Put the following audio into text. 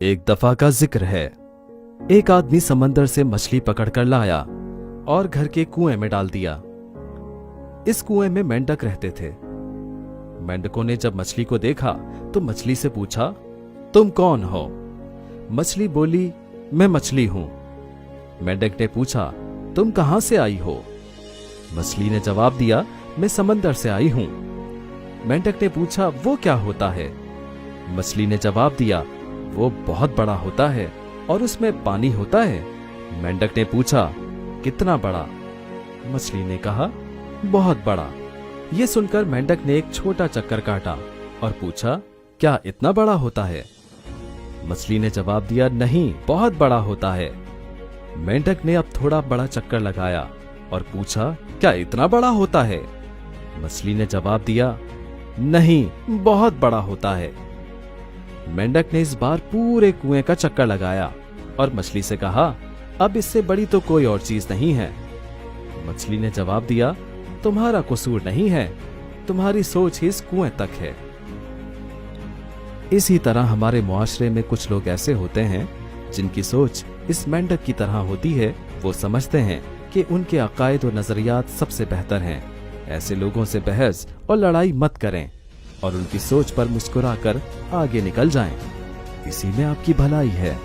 एक दफा का जिक्र है। एक आदमी समंदर से मछली पकड़कर लाया और घर के कुएं में डाल दिया। इस कुएं में मेंढक रहते थे। मेंढकों ने जब मछली को देखा तो मछली से पूछा, तुम कौन हो? मछली बोली, मैं मछली हूं। मेंढक ने पूछा, तुम कहां से आई हो? मछली ने जवाब दिया, मैं समंदर से आई हूं। मेंढक ने पूछा, वो क्या होता है? मछली ने जवाब दिया, वो बहुत बड़ा होता है और उसमें पानी होता है। मेंढक ने पूछा, कितना बड़ा? मछली ने कहा, बहुत बड़ा। यह सुनकर मेंढक ने एक छोटा चक्कर काटा और पूछा, क्या इतना बड़ा होता है? मछली ने जवाब दिया, नहीं, बहुत बड़ा होता है। मेंढक ने अब थोड़ा बड़ा चक्कर लगाया और पूछा, क्या इतना बड़ा होता है? मछली ने जवाब दिया, नहीं, बहुत बड़ा होता है। मेंढक ने इस बार पूरे कुएं का चक्कर लगाया और मछली से कहा, अब इससे बड़ी तो कोई और चीज नहीं है। मछली ने जवाब दिया, तुम्हारा कसूर नहीं है, तुम्हारी सोच ही इस कुएं तक है। इसी तरह हमारे मुआशरे में कुछ लोग ऐसे होते हैं जिनकी सोच इस मेंढक की तरह होती है। वो समझते हैं कि उनके अकायद और नजरियात सबसे बेहतर हैं। ऐसे लोगों से बहस और लड़ाई मत करें और उनकी सोच पर मुस्कुराकर आगे निकल जाएं। इसी में आपकी भलाई है।